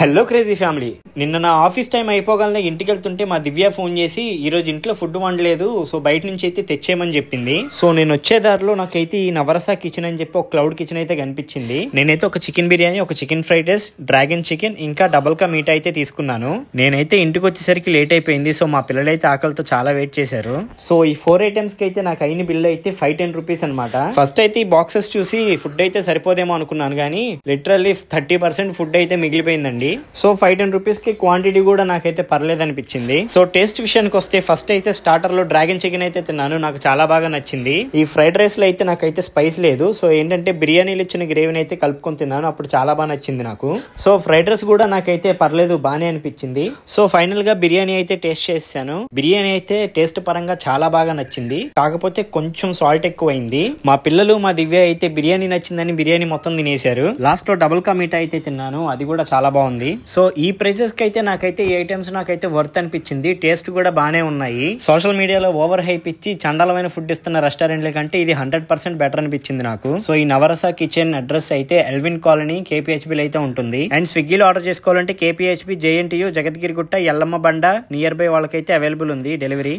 Hello crazy family. నిన్న నా office time అయిపోగానే ఇంటికి వెళ్తుంటే మా దివ్య ఫోన్ చేసి ఈ రోజు ఇంట్లో ఫుడ్ వండలేదు, సో బయట నుంచి అయితే తెచ్చేయమని చెప్పింది. సో నేను వచ్చే దారిలో నాకైతే ఈ నవరస కిచెన్ అని చెప్పి ఒక క్లౌడ్ కిచెన్ అయితే కనిపించింది. నేనైతే ఒక చికెన్ బిర్యానీ, ఒక chicken fried rice, dragon chicken, ఇంకా డబుల్ కా మీట్ అయితే తీసుకున్నాను. నేనైతే ఇంటికి వచ్చేసరికి లేట్ అయిపోయింది. సో మా పిల్లలు అయితే ఆకలితో చాలా వెయిట్ చేశారు. సో ఈ 4 ఐటమ్స్ కి అయితే నాకు అయిన బిల్ అయితే 510 రూపీస్ అనమాట. ఫస్ట్ అయితే ఈ బాక్సెస్ చూసి ఫుడ్ అయితే సరిపోదేమో అనుకున్నాను, కానీ లిటరల్లీ 30% ఫుడ్ అయితే మిగిలిపోయిందండి. సో 510 రూపీస్ కి క్వాంటిటీ కూడా నాకైతే పర్లేదు అనిపించింది. సో టేస్ట్ విషయానికి వస్తే ఫస్ట్ అయితే స్టార్టర్ లో డ్రాగన్ చికెన్ అయితే తిన్నాను, నాకు చాలా బాగా నచ్చింది. ఈ ఫ్రైడ్ రైస్ లో అయితే నాకైతే స్పైస్ లేదు. సో ఏంటంటే బిర్యానీలు ఇచ్చిన గ్రేవీని అయితే కలుపుకొని తిన్నాను, అప్పుడు చాలా బాగా నచ్చింది నాకు. సో ఫ్రైడ్ రైస్ కూడా నాకైతే పర్లేదు, బానే అనిపించింది. సో ఫైనల్ గా బిర్యానీ అయితే టేస్ట్ చేశాను. బిర్యానీ అయితే టేస్ట్ పరంగా చాలా బాగా నచ్చింది, కాకపోతే కొంచెం సాల్ట్ ఎక్కువైంది. మా పిల్లలు, మా దివ్య అయితే బిర్యానీ నచ్చిందని బిర్యానీ మొత్తం తినేశారు. లాస్ట్ లో డబుల్ కా మీఠా అయితే తిన్నాను, అది కూడా చాలా బాగుంది. సో ఈ ప్రైసెస్ కి అయితే నాకైతే ఈ ఐటమ్స్ నాకైతే వర్త్ అనిపించింది. టేస్ట్ కూడా బానే ఉన్నాయి. సోషల్ మీడియాలో ఓవర్ హైప్ ఇచ్చి చండాలమైన ఫుడ్ ఇస్తున్న రెస్టారెంట్ల కంటే ఇది 100% బెటర్ అనిపించింది నాకు. సో ఈ నవరస కిచెన్ అడ్రస్ అయితే ఎల్విన్ కాలనీ KPHB లో అయితే ఉంటుంది. అండ్ స్విగ్గీలో ఆర్డర్ చేసుకోవాలంటే KPHB, JNTU, జగద్గిరిగుట్ట, ఎల్లమ్మ బండ నియర్ బై వాళ్ళకైతే అవైలబుల్ ఉంది డెలివరీ.